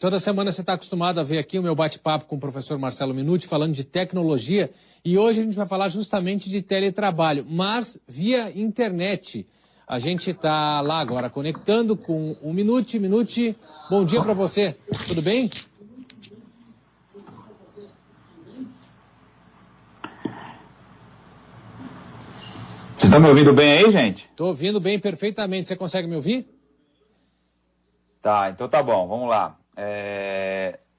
Toda semana você está acostumado a ver aqui o meu bate-papo com o professor Marcelo Minuti, falando de tecnologia, e hoje a gente vai falar justamente de teletrabalho, mas via internet. A gente está lá agora conectando com o Minuti. Minuti, bom dia para você, tudo bem? Vocês estão me ouvindo bem aí, gente? Estou ouvindo bem perfeitamente, você consegue me ouvir? Tá, então tá bom, vamos lá.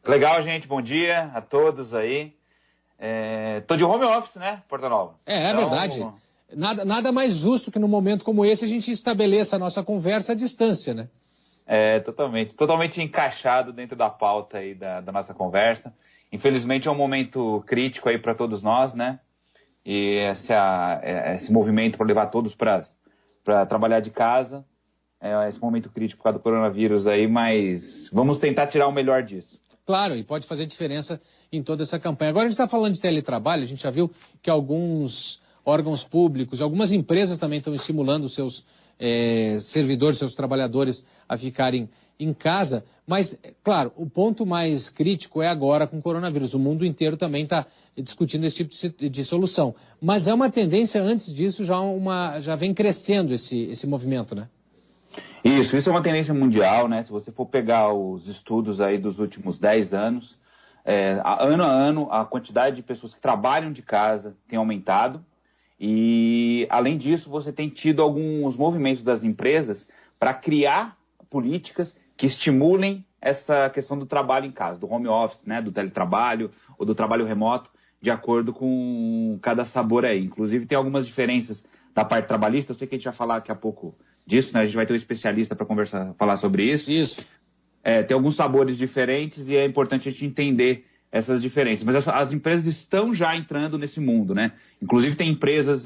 Legal, gente, bom dia a todos aí. Tô de home office, né, Porta Nova? É verdade. Nada mais justo que num momento como esse a gente estabeleça a nossa conversa à distância, né? Totalmente encaixado dentro da pauta aí da nossa conversa. Infelizmente é um momento crítico aí para todos nós, né? E esse movimento para levar todos para trabalhar de casa, esse momento crítico por causa do coronavírus aí, mas vamos tentar tirar o melhor disso. Claro, e pode fazer diferença em toda essa campanha. Agora a gente está falando de teletrabalho, a gente já viu que alguns órgãos públicos, algumas empresas também estão estimulando os seus servidores, seus trabalhadores a ficarem em casa, mas, claro, o ponto mais crítico é agora com o coronavírus. O mundo inteiro também está discutindo esse tipo de solução. Mas é uma tendência, antes disso, já vem crescendo esse movimento, né? Isso é uma tendência mundial, né? Se você for pegar os estudos aí dos últimos 10 anos, ano a ano, a quantidade de pessoas que trabalham de casa tem aumentado. E, além disso, você tem tido alguns movimentos das empresas para criar políticas que estimulem essa questão do trabalho em casa, do home office, né, do teletrabalho ou do trabalho remoto, de acordo com cada sabor aí. Inclusive, tem algumas diferenças da parte trabalhista. Eu sei que a gente vai falar daqui a pouco disso, né? A gente vai ter um especialista para falar sobre isso. Isso. Tem alguns sabores diferentes e é importante a gente entender essas diferenças. Mas as empresas estão já entrando nesse mundo, né? Inclusive tem empresas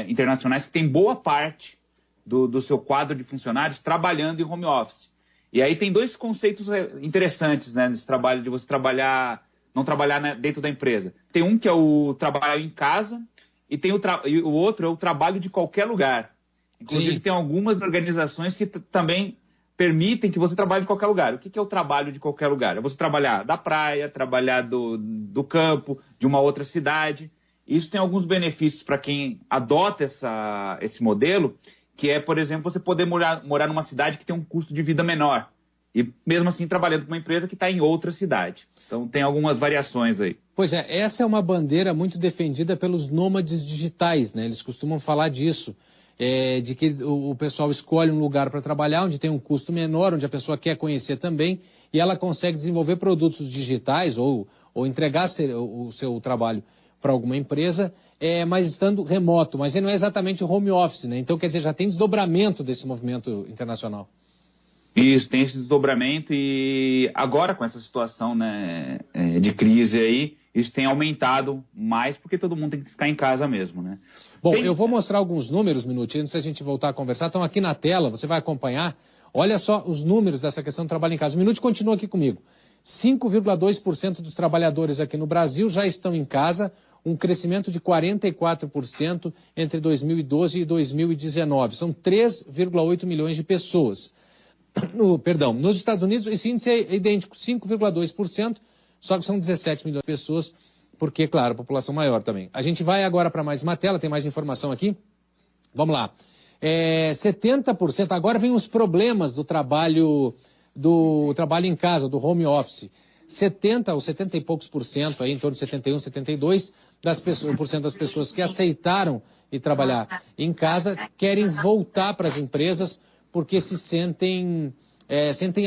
internacionais que têm boa parte do seu quadro de funcionários trabalhando em home office. E aí tem dois conceitos interessantes, né, nesse trabalho de você não trabalhar dentro da empresa. Tem um que é o trabalho em casa e o outro é o trabalho de qualquer lugar. Inclusive, Sim. Tem algumas organizações que também permitem que você trabalhe de qualquer lugar. O que é o trabalho de qualquer lugar? É você trabalhar da praia, trabalhar do campo, de uma outra cidade. Isso tem alguns benefícios para quem adota esse modelo, que é, por exemplo, você poder morar numa cidade que tem um custo de vida menor. E mesmo assim trabalhando com uma empresa que está em outra cidade. Então tem algumas variações aí. Pois é, essa é uma bandeira muito defendida pelos nômades digitais, né? Eles costumam falar disso. De que o pessoal escolhe um lugar para trabalhar, onde tem um custo menor, onde a pessoa quer conhecer também, e ela consegue desenvolver produtos digitais ou entregar o seu trabalho para alguma empresa, mas estando remoto. Mas não é exatamente o home office, né? Então, quer dizer, já tem desdobramento desse movimento internacional. Isso, tem esse desdobramento e agora com essa situação, né, de crise aí, isso tem aumentado mais porque todo mundo tem que ficar em casa mesmo, né? Bom, eu vou mostrar alguns números, Minuti, antes da gente voltar a conversar. Estão aqui na tela, você vai acompanhar. Olha só os números dessa questão do trabalho em casa. O Minuti continua aqui comigo. 5,2% dos trabalhadores aqui no Brasil já estão em casa, um crescimento de 44% entre 2012 e 2019. São 3,8 milhões de pessoas. Nos Estados Unidos esse índice é idêntico, 5,2%, só que são 17 milhões de pessoas, porque, claro, a população maior também. A gente vai agora para mais uma tela, tem mais informação aqui? Vamos lá. 70%, agora vem os problemas do trabalho em casa, do home office. 70 ou 70 e poucos por cento, aí, em torno de 71, 72% das pessoas que aceitaram ir trabalhar em casa querem voltar para as empresas porque se sentem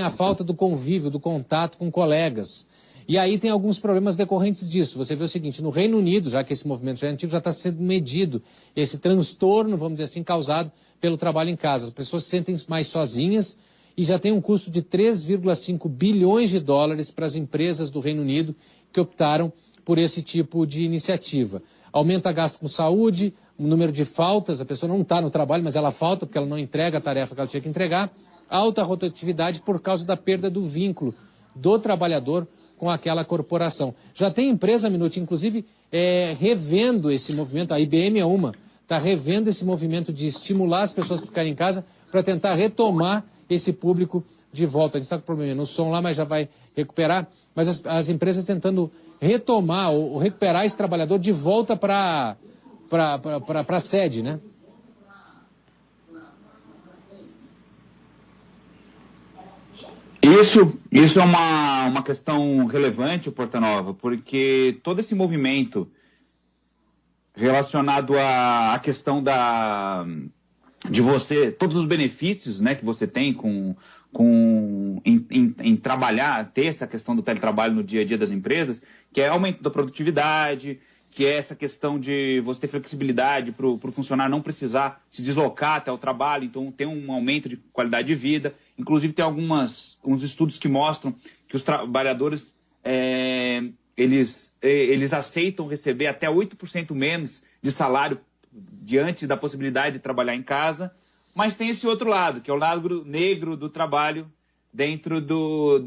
a falta do convívio, do contato com colegas. E aí tem alguns problemas decorrentes disso. Você vê o seguinte, no Reino Unido, já que esse movimento já é antigo, já está sendo medido esse transtorno, vamos dizer assim, causado pelo trabalho em casa. As pessoas se sentem mais sozinhas e já tem um custo de 3,5 bilhões de dólares para as empresas do Reino Unido que optaram por esse tipo de iniciativa. Aumenta gasto com saúde, o número de faltas, a pessoa não está no trabalho, mas ela falta porque ela não entrega a tarefa que ela tinha que entregar. Alta rotatividade por causa da perda do vínculo do trabalhador com aquela corporação. Já tem empresa, Minuti, inclusive, revendo esse movimento, a IBM é uma, está revendo esse movimento de estimular as pessoas a ficarem em casa para tentar retomar esse público de volta. A gente está com problema no som lá, mas já vai recuperar. Mas as empresas tentando retomar ou recuperar esse trabalhador de volta para a sede, né? Isso é uma questão relevante, Portanova, porque todo esse movimento relacionado à questão de você, todos os benefícios, né, que você tem em trabalhar, ter essa questão do teletrabalho no dia a dia das empresas, que é aumento da produtividade, que é essa questão de você ter flexibilidade para o funcionário não precisar se deslocar até o trabalho, então tem um aumento de qualidade de vida. Inclusive tem uns estudos que mostram que os trabalhadores eles aceitam receber até 8% menos de salário diante da possibilidade de trabalhar em casa, mas tem esse outro lado, que é o lado negro do trabalho dentro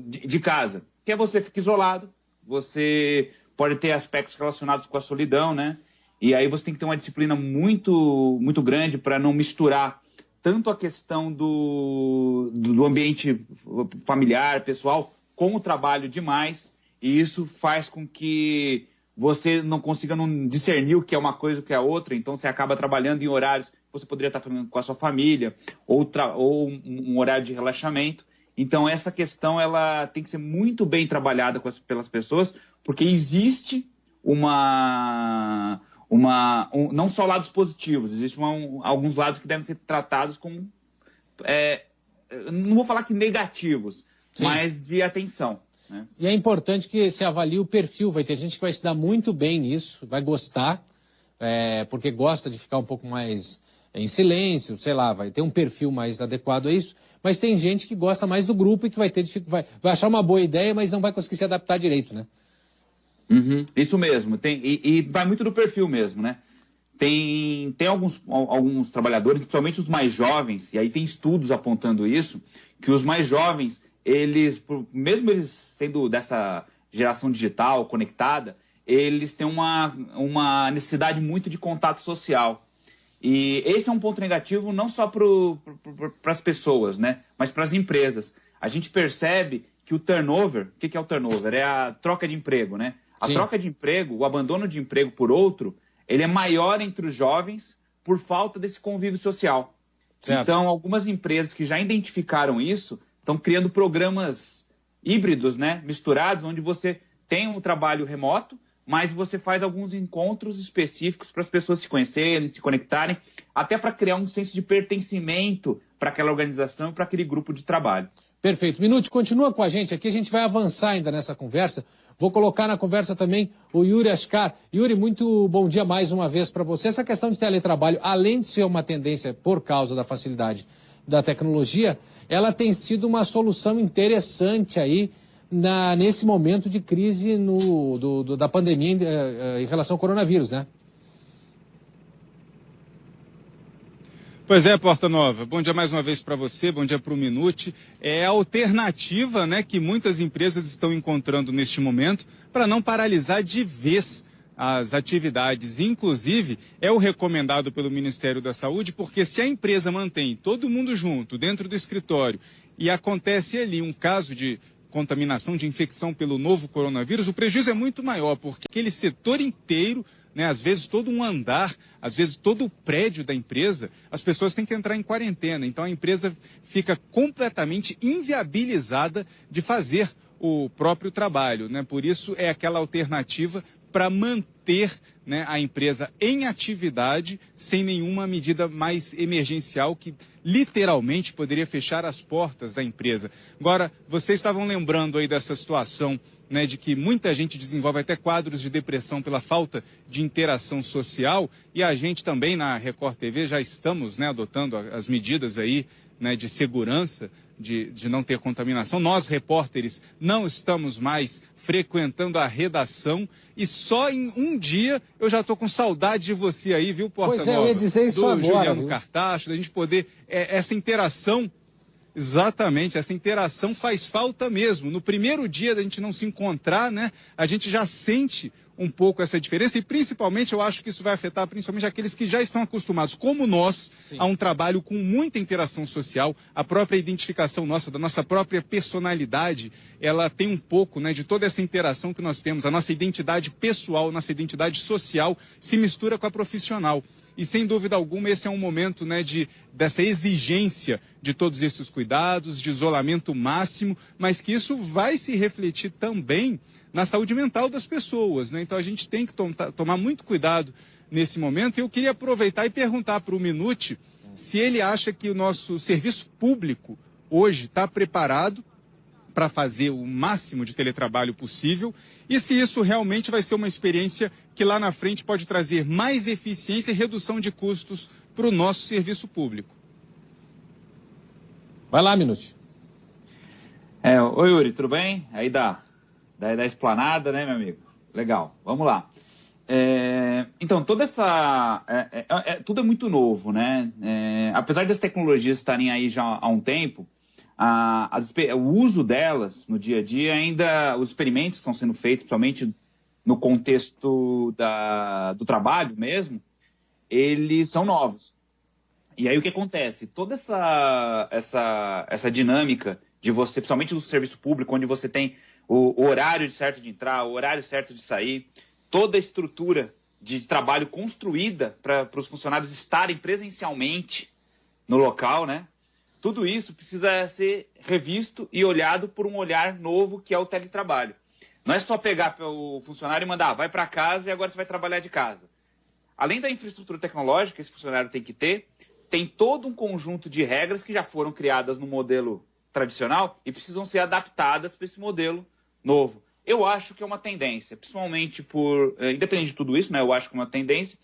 de casa, que é você ficar isolado, você pode ter aspectos relacionados com a solidão, né? E aí você tem que ter uma disciplina muito, muito grande para não misturar tanto a questão do ambiente familiar, pessoal, com o trabalho demais, e isso faz com que você não consiga discernir o que é uma coisa e o que é outra, então você acaba trabalhando em horários que você poderia estar falando com a sua família, ou um horário de relaxamento. Então essa questão ela tem que ser muito bem trabalhada pelas pessoas, porque existe não só lados positivos, existem alguns lados que devem ser tratados como, não vou falar que negativos, sim, mas de atenção. Né? E é importante que se avalie o perfil, vai ter gente que vai se dar muito bem nisso, vai gostar, porque gosta de ficar um pouco mais em silêncio, sei lá, vai ter um perfil mais adequado a isso, mas tem gente que gosta mais do grupo e que vai achar uma boa ideia, mas não vai conseguir se adaptar direito, né? Uhum, isso mesmo, e vai muito do perfil mesmo, né? Tem alguns trabalhadores, principalmente os mais jovens, e aí tem estudos apontando isso, que os mais jovens, mesmo eles sendo dessa geração digital, conectada, eles têm uma necessidade muito de contato social. E esse é um ponto negativo não só para as pessoas, né? Mas para as empresas. A gente percebe que o turnover, o que é o turnover? É a troca de emprego, né? A Sim. troca de emprego, o abandono de emprego por outro, ele é maior entre os jovens por falta desse convívio social. Certo. Então, algumas empresas que já identificaram isso estão criando programas híbridos, né, misturados, onde você tem um trabalho remoto, mas você faz alguns encontros específicos para as pessoas se conhecerem, se conectarem, até para criar um senso de pertencimento para aquela organização e para aquele grupo de trabalho. Perfeito. Minuti, continua com a gente aqui, a gente vai avançar ainda nessa conversa. Vou colocar na conversa também o Yuri Ascar. Yuri, muito bom dia mais uma vez para você. Essa questão de teletrabalho, além de ser uma tendência por causa da facilidade da tecnologia, ela tem sido uma solução interessante aí nesse momento de crise da pandemia em relação ao coronavírus, né? Pois é, Portanova. Bom dia mais uma vez para você, bom dia para o Minuti. É a alternativa, né, que muitas empresas estão encontrando neste momento para não paralisar de vez as atividades. Inclusive, é o recomendado pelo Ministério da Saúde, porque se a empresa mantém todo mundo junto dentro do escritório e acontece ali um caso de contaminação, de infecção pelo novo coronavírus, o prejuízo é muito maior, porque aquele setor inteiro, né, às vezes todo um andar, às vezes todo o prédio da empresa, as pessoas têm que entrar em quarentena. Então a empresa fica completamente inviabilizada de fazer o próprio trabalho, né? Por isso é aquela alternativa para manter, né, a empresa em atividade sem nenhuma medida mais emergencial que literalmente poderia fechar as portas da empresa. Agora, vocês estavam lembrando aí dessa situação, né, de que muita gente desenvolve até quadros de depressão pela falta de interação social, e a gente também na Record TV já estamos, né, adotando as medidas aí, né, de segurança, de não ter contaminação. Nós, repórteres, não estamos mais frequentando a redação e só em um dia eu já estou com saudade de você aí, viu, Portanova? Pois é, eu ia dizer isso agora, Juliano viu? Cartacho, da gente poder, essa interação Exatamente, essa interação faz falta mesmo. No primeiro dia da gente não se encontrar, né, a gente já sente um pouco essa diferença e principalmente eu acho que isso vai afetar principalmente aqueles que já estão acostumados, como nós, Sim, a um trabalho com muita interação social, a própria identificação nossa, da nossa própria personalidade, ela tem um pouco, né, de toda essa interação que nós temos, a nossa identidade pessoal, nossa identidade social se mistura com a profissional. E sem dúvida alguma esse é um momento, né, dessa exigência de todos esses cuidados, de isolamento máximo, mas que isso vai se refletir também na saúde mental das pessoas, né? Então a gente tem que tomar muito cuidado nesse momento. E eu queria aproveitar e perguntar para o Minuti se ele acha que o nosso serviço público hoje está preparado para fazer o máximo de teletrabalho possível e se isso realmente vai ser uma experiência que lá na frente pode trazer mais eficiência e redução de custos para o nosso serviço público. Vai lá, Minuti. Oi, Yuri, tudo bem? Aí da esplanada, né, meu amigo? Legal, vamos lá. Então, toda essa... tudo é muito novo, né? Apesar das tecnologias estarem aí já há um tempo, o uso delas no dia a dia ainda... Os experimentos estão sendo feitos, principalmente no contexto do trabalho mesmo, eles são novos. E aí o que acontece? Toda essa dinâmica de você, principalmente no serviço público, onde você tem o horário certo de entrar, o horário certo de sair, toda a estrutura de trabalho construída para os funcionários estarem presencialmente no local, né? Tudo isso precisa ser revisto e olhado por um olhar novo que é o teletrabalho. Não é só pegar o funcionário e mandar, vai para casa e agora você vai trabalhar de casa. Além da infraestrutura tecnológica que esse funcionário tem que ter, tem todo um conjunto de regras que já foram criadas no modelo tradicional e precisam ser adaptadas para esse modelo novo. Eu acho que é uma tendência, principalmente independente de tudo isso, né? Eu acho que é uma tendência,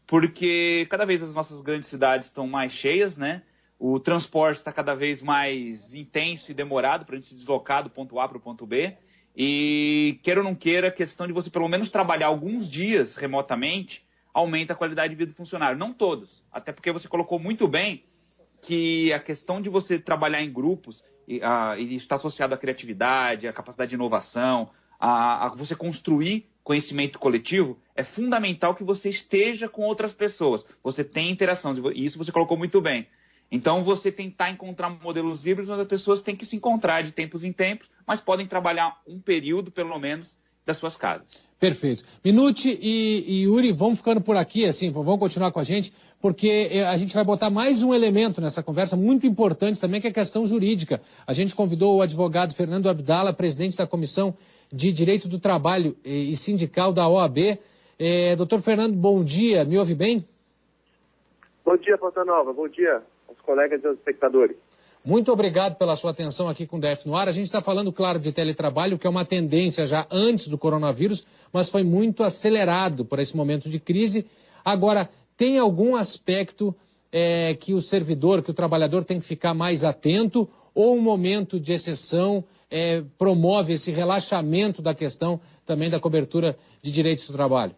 porque cada vez as nossas grandes cidades estão mais cheias, né? O transporte está cada vez mais intenso e demorado para a gente se deslocar do ponto A para o ponto B. E, queira ou não queira, a questão de você pelo menos trabalhar alguns dias remotamente aumenta a qualidade de vida do funcionário. Não todos, até porque você colocou muito bem que a questão de você trabalhar em grupos e isso está associado à criatividade, à capacidade de inovação, a você construir conhecimento coletivo, é fundamental que você esteja com outras pessoas. Você tem interação, e isso você colocou muito bem. Então, você tentar encontrar modelos híbridos onde as pessoas têm que se encontrar de tempos em tempos, mas podem trabalhar um período, pelo menos, das suas casas. Perfeito. Minuti e Yuri, vamos ficando por aqui, assim, vão continuar com a gente, porque a gente vai botar mais um elemento nessa conversa, muito importante também, que é a questão jurídica. A gente convidou o advogado Fernando Abdala, presidente da Comissão de Direito do Trabalho e Sindical da OAB. Doutor Fernando, bom dia, me ouve bem? Bom dia, Ponta Nova, bom dia aos colegas e aos espectadores. Muito obrigado pela sua atenção aqui com o DF no ar. A gente está falando, claro, de teletrabalho, que é uma tendência já antes do coronavírus, mas foi muito acelerado por esse momento de crise. Agora, tem algum aspecto que o servidor, que o trabalhador tem que ficar mais atento, ou um momento de exceção promove esse relaxamento da questão também da cobertura de direitos do trabalho?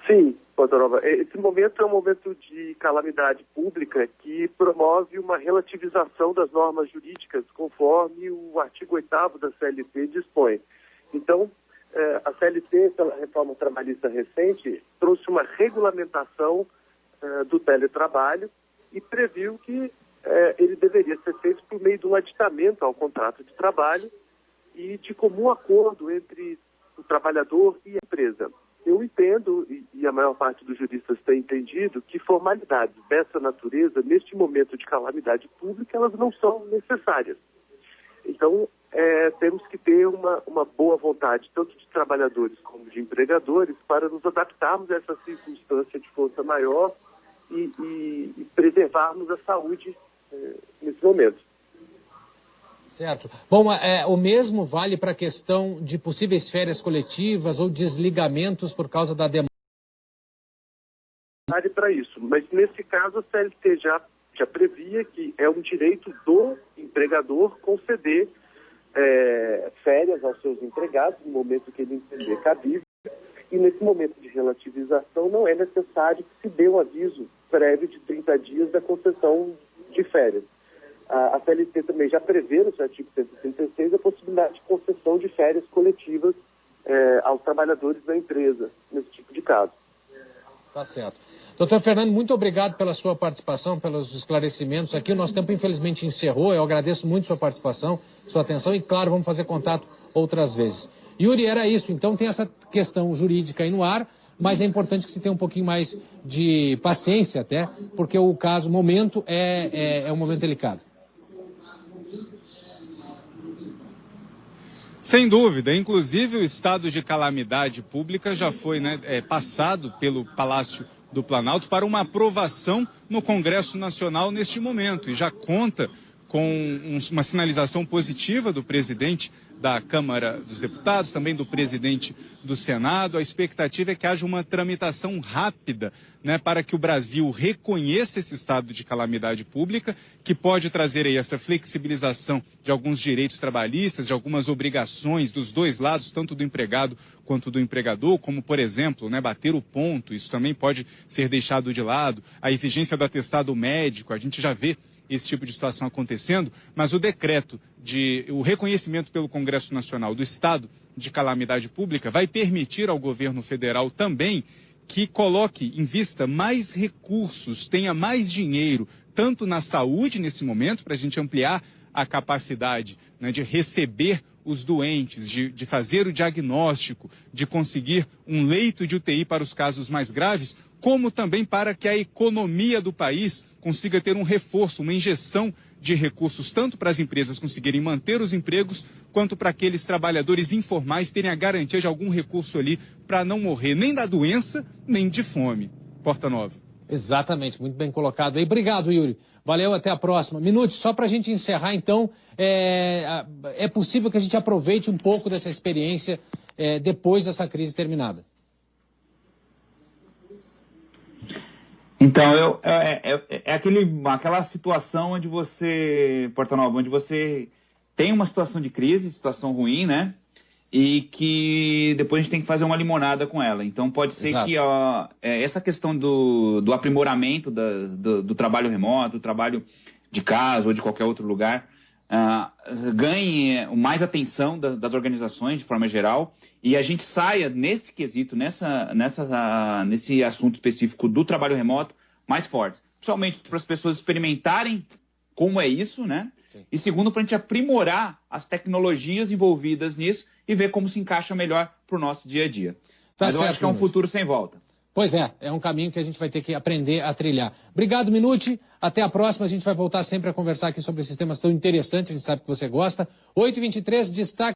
Sim, Ponta Nova. Esse momento é um momento de calamidade pública que promove uma relativização das normas jurídicas conforme o artigo 8º da CLT dispõe. Então, a CLT, pela reforma trabalhista recente, trouxe uma regulamentação do teletrabalho e previu que ele deveria ser feito por meio de um aditamento ao contrato de trabalho e de comum acordo entre o trabalhador e a empresa. Eu entendo, e a maior parte dos juristas tem entendido, que formalidades dessa natureza, neste momento de calamidade pública, elas não são necessárias. Então, temos que ter uma boa vontade, tanto de trabalhadores como de empregadores, para nos adaptarmos a essa circunstância de força maior e preservarmos a saúde nesse momento. Certo. Bom, o mesmo vale para a questão de possíveis férias coletivas ou desligamentos por causa da demanda? Vale para isso, mas nesse caso a CLT já previa que é um direito do empregador conceder férias aos seus empregados no momento que ele entender cabível, e nesse momento de relativização não é necessário que se dê um aviso prévio de 30 dias da concessão de férias. A CLT também já prevê no seu artigo 136 a possibilidade de concessão de férias coletivas aos trabalhadores da empresa, nesse tipo de caso. Tá certo. Doutor Fernando, muito obrigado pela sua participação, pelos esclarecimentos aqui. O nosso tempo, infelizmente, encerrou. Eu agradeço muito sua participação, sua atenção e, claro, vamos fazer contato outras vezes. Yuri, era isso. Então, tem essa questão jurídica aí no ar, mas é importante que se tenha um pouquinho mais de paciência até, porque o caso, o momento, é um momento delicado. Sem dúvida. Inclusive, o estado de calamidade pública já foi passado pelo Palácio do Planalto para uma aprovação no Congresso Nacional neste momento e já conta com uma sinalização positiva do presidente da Câmara dos Deputados, também do presidente do Senado. A expectativa é que haja uma tramitação rápida, para que o Brasil reconheça esse estado de calamidade pública, que pode trazer aí essa flexibilização de alguns direitos trabalhistas, de algumas obrigações dos dois lados, tanto do empregado quanto do empregador, como, por exemplo, bater o ponto. Isso também pode ser deixado de lado. A exigência do atestado médico, a gente já vê esse tipo de situação acontecendo, mas o decreto o reconhecimento pelo Congresso Nacional do estado de calamidade pública vai permitir ao governo federal também que coloque em vista mais recursos, tenha mais dinheiro, tanto na saúde nesse momento, para a gente ampliar a capacidade de receber os doentes, de fazer o diagnóstico, de conseguir um leito de UTI para os casos mais graves, como também para que a economia do país consiga ter um reforço, uma injeção de recursos, tanto para as empresas conseguirem manter os empregos, quanto para aqueles trabalhadores informais terem a garantia de algum recurso ali para não morrer nem da doença, nem de fome. Porta Nova. Exatamente, muito bem colocado aí. Obrigado, Yuri. Valeu, até a próxima. Minute, só para a gente encerrar, então, é possível que a gente aproveite um pouco dessa experiência depois dessa crise terminada? Então, aquela situação onde você, Porta Nova, onde você tem uma situação de crise, situação ruim, né? E que depois a gente tem que fazer uma limonada com ela. Então, pode ser que essa questão do aprimoramento do trabalho remoto, do trabalho de casa ou de qualquer outro lugar, ganhe mais atenção das organizações de forma geral e a gente saia nesse quesito, nesse assunto específico do trabalho remoto mais forte. Principalmente para as pessoas experimentarem como é isso, né? Sim. E segundo, para a gente aprimorar as tecnologias envolvidas nisso e ver como se encaixa melhor para o nosso dia a dia. Mas eu acho que é um futuro sem volta. Pois é um caminho que a gente vai ter que aprender a trilhar. Obrigado, Minute. Até a próxima. A gente vai voltar sempre a conversar aqui sobre esses temas tão interessantes. A gente sabe que você gosta. 8h23, destaque.